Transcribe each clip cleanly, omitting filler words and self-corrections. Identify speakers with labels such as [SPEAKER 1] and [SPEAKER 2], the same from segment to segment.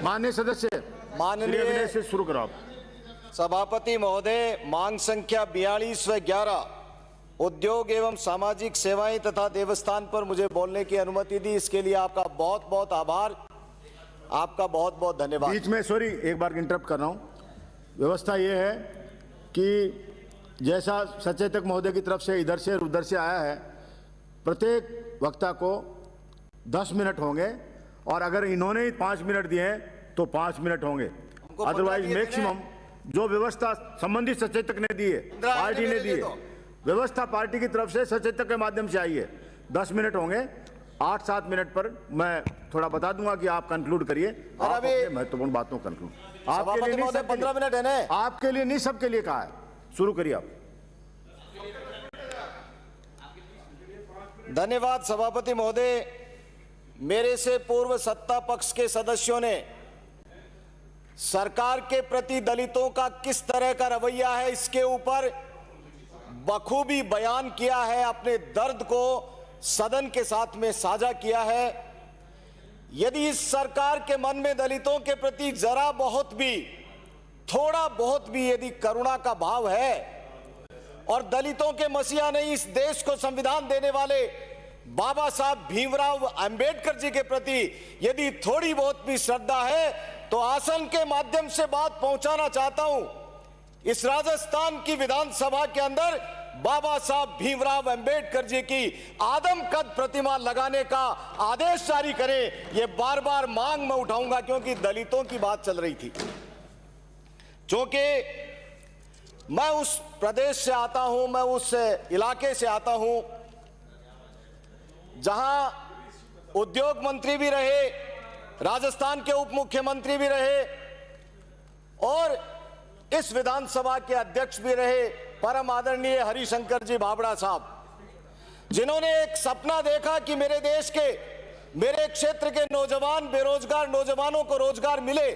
[SPEAKER 1] माननीय सदस्य,
[SPEAKER 2] माननीय
[SPEAKER 1] से शुरू करो आप।
[SPEAKER 2] सभापति महोदय, मांग संख्या 42 व 11 उद्योग एवं सामाजिक सेवाएं तथा देवस्थान पर मुझे बोलने की अनुमति दी, इसके लिए आपका बहुत बहुत आभार, आपका बहुत बहुत धन्यवाद।
[SPEAKER 1] बीच में सॉरी एक बार इंटरप्ट कर रहा हूं। व्यवस्था यह है कि जैसा सचेतक महोदय की तरफ से इधर से और उधर से आया है, प्रत्येक वक्ता को 10 मिनट होंगे और अगर इन्होंने 5 मिनट दिए हैं तो 5 मिनट होंगे, अदरवाइज मैक्सिमम जो व्यवस्था संबंधित सचेतक ने दी है, पार्टी ने दी है, व्यवस्था पार्टी की तरफ से सचेतक के माध्यम से आई है, 10 मिनट होंगे। 8-7 मिनट पर मैं थोड़ा बता दूंगा कि आप कंक्लूड करिए, आप अपने महत्वपूर्ण बातों को कंक्लूड। आपके लिए नहीं,
[SPEAKER 2] 15 मिनट है ना,
[SPEAKER 1] आपके लिए नहीं, सबके लिए कहा है। शुरू करिए आप।
[SPEAKER 2] धन्यवाद सभापति महोदय। मेरे से पूर्व सत्ता पक्ष के सदस्यों ने सरकार के प्रति दलितों का किस तरह का रवैया है, इसके ऊपर बखूबी बयान किया है, अपने दर्द को सदन के साथ में साझा किया है। यदि इस सरकार के मन में दलितों के प्रति जरा बहुत भी, थोड़ा बहुत भी यदि करुणा का भाव है और दलितों के मसीहा नहीं, इस देश को संविधान देने वाले बाबा साहब भीमराव अंबेडकर जी के प्रति यदि थोड़ी बहुत भी श्रद्धा है, तो आसन के माध्यम से बात पहुंचाना चाहता हूं। इस राजस्थान की विधानसभा के अंदर बाबा साहब भीमराव अंबेडकर जी की आदमकद प्रतिमा लगाने का आदेश जारी करें। यह बार बार मांग मैं उठाऊंगा क्योंकि दलितों की बात चल रही थी। क्योंकि मैं उस प्रदेश से आता हूं, मैं उस इलाके से आता हूं जहां उद्योग मंत्री भी रहे, राजस्थान के उप मुख्यमंत्री भी रहे और इस विधानसभा के अध्यक्ष भी रहे, परम आदरणीय हरिशंकर जी भाबड़ा साहब, जिन्होंने एक सपना देखा कि मेरे देश के, मेरे क्षेत्र के नौजवान, बेरोजगार नौजवानों को रोजगार मिले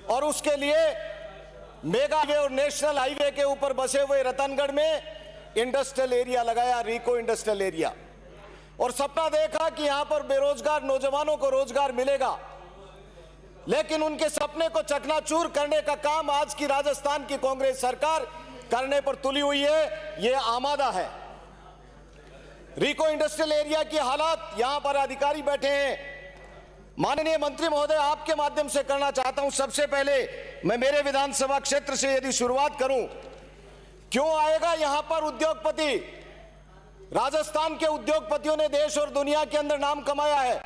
[SPEAKER 2] और उसके लिए मेगा हाईवे और नेशनल हाईवे के ऊपर बसे हुए रतनगढ़ में इंडस्ट्रियल एरिया लगाया, रिको इंडस्ट्रियल एरिया, और सपना देखा कि यहां पर बेरोजगार नौजवानों को रोजगार मिलेगा। लेकिन उनके सपने को चकनाचूर करने का काम आज की राजस्थान की कांग्रेस सरकार करने पर तुली हुई है, यह आमादा है। रिको इंडस्ट्रियल एरिया की हालात, यहां पर अधिकारी बैठे हैं, माननीय मंत्री महोदय आपके माध्यम से करना चाहता हूं। सबसे पहले मैं मेरे विधानसभा क्षेत्र से यदि शुरुआत करूं, क्यों आएगा यहां पर उद्योगपति? राजस्थान के उद्योगपतियों ने देश और दुनिया के अंदर नाम कमाया है,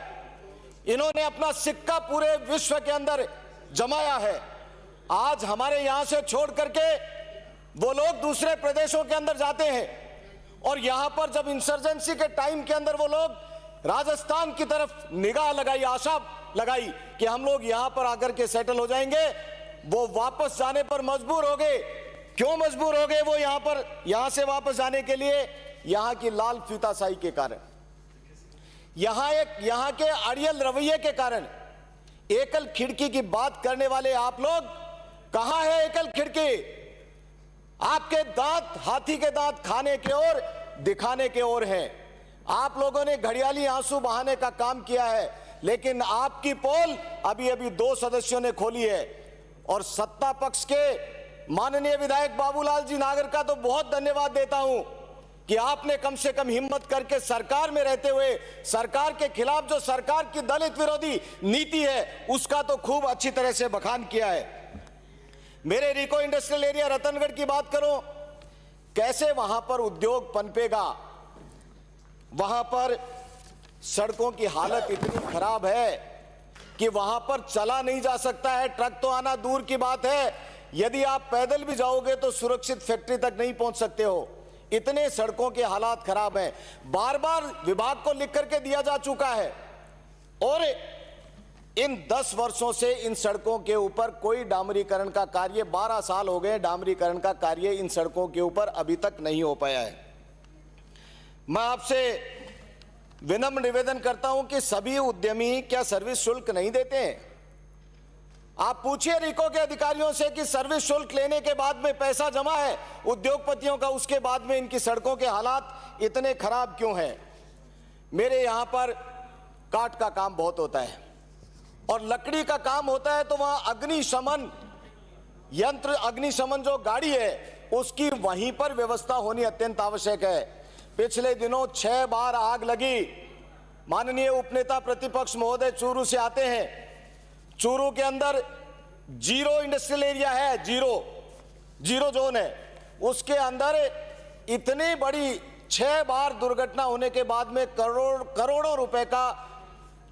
[SPEAKER 2] इन्होंने अपना सिक्का पूरे विश्व के अंदर जमाया है। आज हमारे यहां से छोड़ करके वो लोग दूसरे प्रदेशों के अंदर जाते हैं और यहां पर जब इंसर्जेंसी के टाइम के अंदर वो लोग राजस्थान की तरफ निगाह लगाई, आशा लगाई कि हम लोग यहां पर आकर के सेटल हो जाएंगे, वो वापस जाने पर मजबूर हो गए। क्यों मजबूर हो गए वो यहां से वापस जाने के लिए? यहां की लाल फीताशाही के कारण, यहां के अड़ियल रवैये के कारण। एकल खिड़की की बात करने वाले आप लोग, कहां है एकल खिड़की? आपके दांत हाथी के दांत खाने के ओर, दिखाने के ओर है। आप लोगों ने घड़ियाली आंसू बहाने का काम किया है, लेकिन आपकी पोल अभी अभी 2 सदस्यों ने खोली है। और सत्ता पक्ष के माननीय विधायक बाबूलाल जी नागर का तो बहुत धन्यवाद देता हूं कि आपने कम से कम हिम्मत करके सरकार में रहते हुए सरकार के खिलाफ जो सरकार की दलित विरोधी नीति है उसका तो खूब अच्छी तरह से बखान किया है। मेरे रिको इंडस्ट्रियल एरिया रतनगढ़ की बात करो, कैसे वहां पर उद्योग पनपेगा? वहां पर सड़कों की हालत इतनी खराब है कि वहां पर चला नहीं जा सकता है, ट्रक तो आना दूर की बात है, यदि आप पैदल भी जाओगे तो सुरक्षित फैक्ट्री तक नहीं पहुंच सकते हो, इतने सड़कों के हालात खराब हैं। बार बार विभाग को लिख करके दिया जा चुका है और इन 10 वर्षों से इन सड़कों के ऊपर कोई डामरीकरण का कार्य, 12 साल हो गए, डामरीकरण का कार्य इन सड़कों के ऊपर अभी तक नहीं हो पाया है। मैं आपसे विनम्र निवेदन करता हूं कि सभी उद्यमी क्या सर्विस शुल्क नहीं देते हैं? आप पूछिए रिको के अधिकारियों से कि सर्विस शुल्क लेने के बाद में पैसा जमा है उद्योगपतियों का, उसके बाद में इनकी सड़कों के हालात इतने खराब क्यों हैं? मेरे यहां पर काट का काम बहुत होता है, और लकड़ी का काम होता है तो वहां अग्निशमन यंत्र, अग्निशमन जो गाड़ी है उसकी वहीं पर व्यवस्था होनी अत्यंत आवश्यक है। पिछले दिनों 6 बार आग लगी। माननीय उपनेता प्रतिपक्ष महोदय चूरू से आते हैं। चूरू के अंदर 0 इंडस्ट्रियल एरिया है, जीरो जोन है, उसके अंदर इतनी बड़ी 6 बार दुर्घटना होने के बाद में करोड़ों रुपए का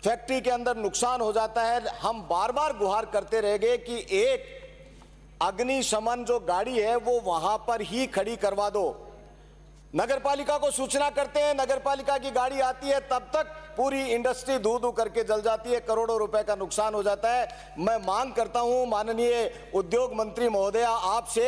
[SPEAKER 2] फैक्ट्री के अंदर नुकसान हो जाता है। हम बार बार गुहार करते रह गए कि एक अग्निशमन जो गाड़ी है वो वहां पर ही खड़ी करवा दो। नगरपालिका को सूचना करते हैं, नगरपालिका की गाड़ी आती है, तब तक पूरी इंडस्ट्री धू धू करके जल जाती है, करोड़ों रुपए का नुकसान हो जाता है। मैं मांग करता हूं माननीय उद्योग मंत्री महोदया आपसे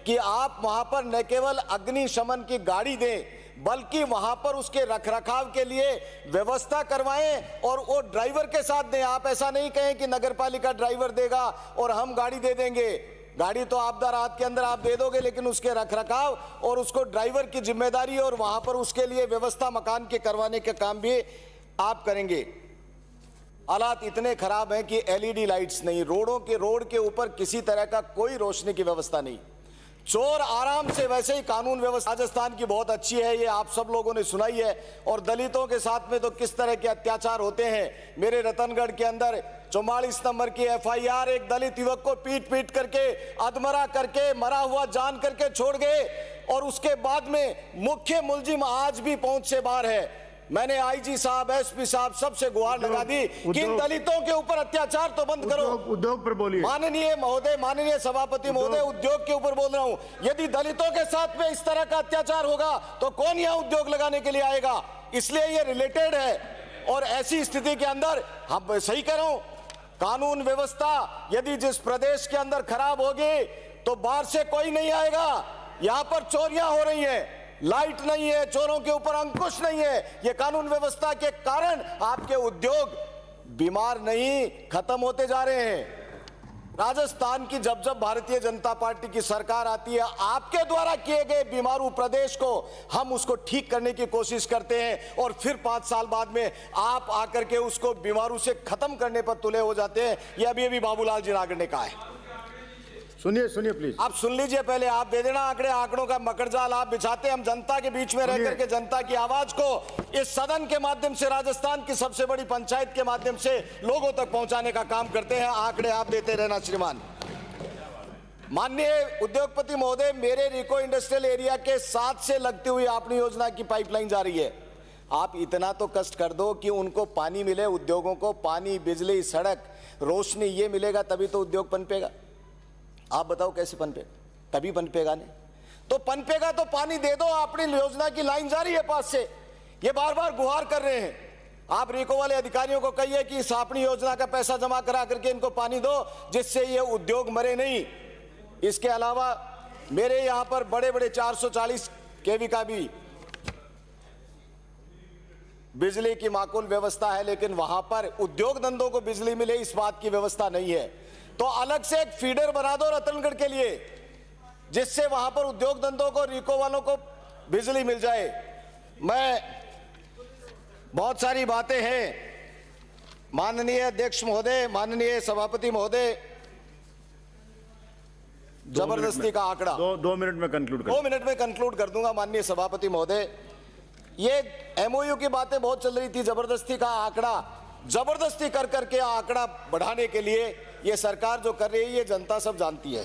[SPEAKER 2] कि आप वहां पर न केवल अग्निशमन की गाड़ी दें बल्कि वहां पर उसके रखरखाव के लिए व्यवस्था करवाएं और वो ड्राइवर के साथ दें। आप ऐसा नहीं कहें कि नगरपालिका ड्राइवर देगा और हम गाड़ी दे देंगे। गाड़ी तो आपदा राहत के अंदर आप दे दोगे, लेकिन उसके रखरखाव और उसको ड्राइवर की जिम्मेदारी और वहां पर उसके लिए व्यवस्था मकान के करवाने के काम भी आप करेंगे। हालात इतने खराब हैं कि एलईडी लाइट्स नहीं, रोड के ऊपर किसी तरह का कोई रोशनी की व्यवस्था नहीं। चोर आराम से, वैसे ही कानून व्यवस्था राजस्थान की बहुत अच्छी है, ये आप सब लोगों ने सुनाई है। और दलितों के साथ में तो किस तरह के अत्याचार होते हैं। मेरे रतनगढ़ के अंदर 44 नंबर की एफआईआर, एक दलित युवक को पीट करके अधमरा करके मरा हुआ जान करके छोड़ गए और उसके बाद में मुख्य मुलजिम आज भी पहुंच से बाहर है। मैंने आईजी साहब, एसपी साहब सबसे गुहार लगा दी कि इन दलितों के ऊपर अत्याचार तो बंद करो।
[SPEAKER 1] उद्योग पर बोलिए।
[SPEAKER 2] माननीय महोदय, माननीय सभापति महोदय, उद्योग के ऊपर बोल रहा हूं। यदि दलितों के साथ में इस तरह का अत्याचार होगा तो कौन यहां उद्योग लगाने के लिए आएगा? इसलिए ये रिलेटेड है। और ऐसी स्थिति के अंदर हम सही कह रहा हूं, कानून व्यवस्था यदि जिस प्रदेश के अंदर खराब होगी तो बाहर से कोई नहीं आएगा। यहां पर चोरियां हो रही हैं, लाइट नहीं है, चोरों के ऊपर अंकुश नहीं है। ये कानून व्यवस्था के कारण आपके उद्योग बीमार नहीं, खत्म होते जा रहे हैं। राजस्थान की जब भारतीय जनता पार्टी की सरकार आती है, आपके द्वारा किए गए बीमारू प्रदेश को हम उसको ठीक करने की कोशिश करते हैं और फिर 5 साल बाद में आप आकर के उसको बीमारू से खत्म करने पर तुले हो जाते हैं। ये अभी बाबूलाल जी नागर ने कहा है।
[SPEAKER 1] सुनिए प्लीज।
[SPEAKER 2] आप सुन लीजिए, पहले आप दे देना आंकड़ों का मकड़जाल आप बिछाते, हम जनता के बीच में रह करके जनता की आवाज को इस सदन के माध्यम से, राजस्थान की सबसे बड़ी पंचायत के माध्यम से लोगों तक पहुंचाने का काम करते हैं। आंकड़े आप देते रहना श्रीमान। माननीय उद्योगपति महोदय, मेरे रिको इंडस्ट्रियल एरिया के साथ से लगती हुई अपनी योजना की पाइपलाइन जा रही है। आप इतना तो कष्ट कर दो कि उनको पानी मिले, उद्योगों को पानी, बिजली, सड़क, रोशनी ये मिलेगा तभी तो उद्योग पनपेगा। आप बताओ कैसे पनपेगा? तभी पनपेगा नहीं तो पनपेगा तो पानी दे दो। अपनी योजना की लाइन जारी है पास से, ये बार बार गुहार कर रहे हैं। आप रिको वाले अधिकारियों को कहिए कि इस अपनी योजना का पैसा जमा करा करके इनको पानी दो, जिससे ये उद्योग मरे नहीं। इसके अलावा मेरे यहां पर बड़े 440 केवी का भी बिजली की माकूल व्यवस्था है, लेकिन वहां पर उद्योग धंधों को बिजली मिले इस बात की व्यवस्था नहीं है। तो अलग से एक फीडर बना दो रतनगढ़ के लिए, जिससे वहां पर उद्योग धंधों को, रिको वालों को बिजली मिल जाए। मैं बहुत सारी बातें हैं माननीय अध्यक्ष महोदय, माननीय सभापति महोदय। जबरदस्ती का आंकड़ा
[SPEAKER 1] 2 मिनट में कंक्लूड कर
[SPEAKER 2] 2 मिनट में कंक्लूड कर दूंगा। माननीय सभापति महोदय, ये एमओयू की बातें बहुत चल रही थी, जबरदस्ती का आंकड़ा, जबरदस्ती कर करके आंकड़ा बढ़ाने के लिए ये सरकार जो कर रही है ये जनता सब जानती है।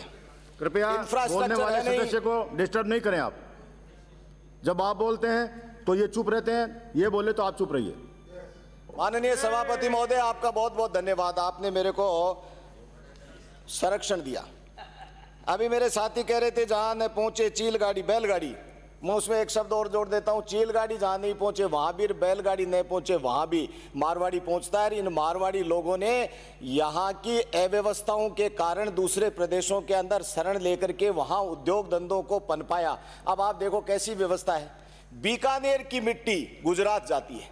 [SPEAKER 1] कृपया बोलने वाले सदस्य को डिस्टर्ब नहीं करें। आप जब आप बोलते हैं तो ये चुप रहते हैं, ये बोले तो आप चुप रहिए।
[SPEAKER 2] माननीय सभापति महोदय, आपका बहुत बहुत धन्यवाद, आपने मेरे को संरक्षण दिया। अभी मेरे साथी कह रहे थे जहां न पहुंचे चीलगाड़ी बैलगाड़ी, मैं उसमें एक शब्द और जोड़ देता हूं, चीलगाड़ी जहां नहीं पहुंचे वहां भी, बैलगाड़ी नहीं पहुंचे वहां भी मारवाड़ी पहुंचता है। इन मारवाड़ी लोगों ने यहां की अव्यवस्थाओं के कारण दूसरे प्रदेशों के अंदर शरण लेकर के वहां उद्योग धंधों को पनपाया। अब आप देखो कैसी व्यवस्था है। बीकानेर की मिट्टी गुजरात जाती है,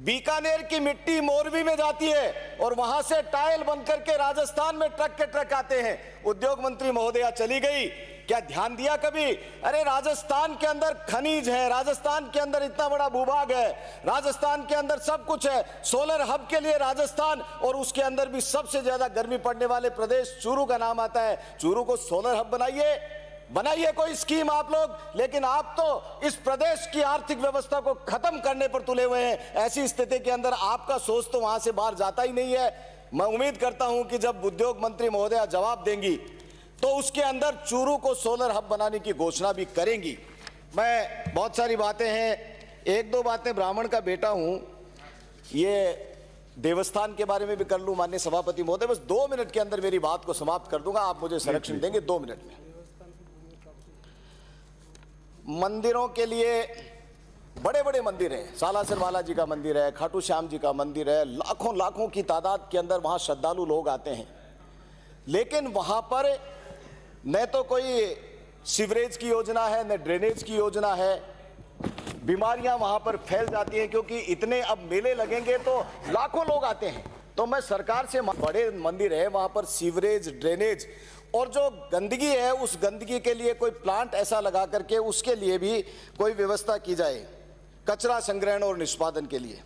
[SPEAKER 2] बीकानेर की मिट्टी मोरबी में जाती है और वहां से टाइल बन करके राजस्थान में ट्रक के ट्रक आते हैं। उद्योग मंत्री महोदया चली गई, क्या ध्यान दिया कभी? अरे राजस्थान के अंदर खनिज है, राजस्थान के अंदर इतना बड़ा भूभाग है, राजस्थान के अंदर सब कुछ है। सोलर हब के लिए राजस्थान, और उसके अंदर भी सबसे ज्यादा गर्मी पड़ने वाले प्रदेश चूरू का नाम आता है। चूरू को सोलर हब बनाइए कोई स्कीम आप लोग, लेकिन आप तो इस प्रदेश की आर्थिक व्यवस्था को खत्म करने पर तुले हुए हैं। ऐसी स्थिति के अंदर आपका सोच तो वहां से बाहर जाता ही नहीं है। मैं उम्मीद करता हूं कि जब उद्योग मंत्री महोदया जवाब देंगी तो उसके अंदर चूरू को सोलर हब बनाने की घोषणा भी करेंगी। मैं बहुत सारी बातें हैं, एक दो बातें ब्राह्मण का बेटा हूं, ये देवस्थान के बारे में भी कर लूं। माननीय सभापति महोदय, बस 2 मिनट के अंदर मेरी बात को समाप्त कर दूंगा, आप मुझे संरक्षण देंगे 2 मिनट में। मंदिरों के लिए बड़े बड़े मंदिर हैं, सालासर बालाजी का मंदिर है, खाटू श्याम जी का मंदिर है, लाखों लाखों की तादाद के अंदर वहां श्रद्धालु लोग आते हैं, लेकिन वहां पर न तो कोई सीवरेज की योजना है, न ड्रेनेज की योजना है। बीमारियां वहां पर फैल जाती हैं, क्योंकि इतने अब मेले लगेंगे तो लाखों लोग आते हैं। तो मैं सरकार से, बड़े मंदिर है वहां पर सीवरेज, ड्रेनेज और जो गंदगी है उस गंदगी के लिए कोई प्लांट ऐसा लगा करके उसके लिए भी कोई व्यवस्था की जाए, कचरा संग्रहण और निष्पादन के लिए।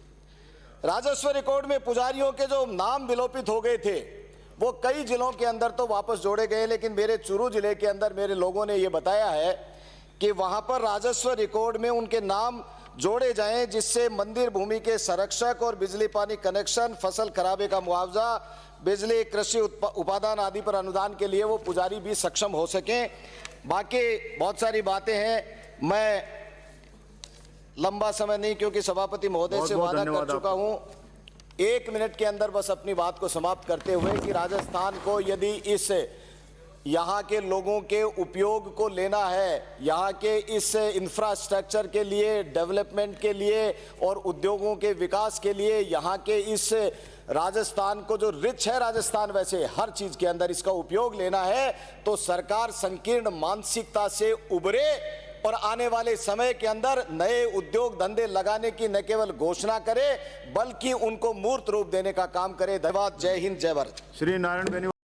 [SPEAKER 2] राजस्व रिकॉर्ड में पुजारियों के जो नाम विलोपित हो गए थे वो कई जिलों के अंदर तो वापस जोड़े गए, लेकिन मेरे चूरू जिले के अंदर मेरे लोगों ने ये बताया है कि वहां पर राजस्व रिकॉर्ड में उनके नाम जोड़े जाएं, जिससे मंदिर भूमि के संरक्षक और बिजली पानी कनेक्शन, फसल खराबे का मुआवजा, बिजली, कृषि उपादान आदि पर अनुदान के लिए वो पुजारी भी सक्षम हो सकें। बाकी बहुत सारी बातें हैं, मैं लंबा समय नहीं, क्योंकि सभापति महोदय से वादा कर चुका हूं। 1 मिनट के अंदर बस अपनी बात को समाप्त करते हुए कि राजस्थान को यदि इस यहाँ के लोगों के उपयोग को लेना है, यहाँ के इस इंफ्रास्ट्रक्चर के लिए, डेवलपमेंट के लिए और उद्योगों के विकास के लिए, यहाँ के इस राजस्थान को जो रिच है राजस्थान, वैसे हर चीज के अंदर इसका उपयोग लेना है, तो सरकार संकीर्ण मानसिकता से उबरे और आने वाले समय के अंदर नए उद्योग धंधे लगाने की न केवल घोषणा करे बल्कि उनको मूर्त रूप देने का काम करे। धन्यवाद। जय हिंद, जय भारत।
[SPEAKER 1] श्री नारायण बेनी।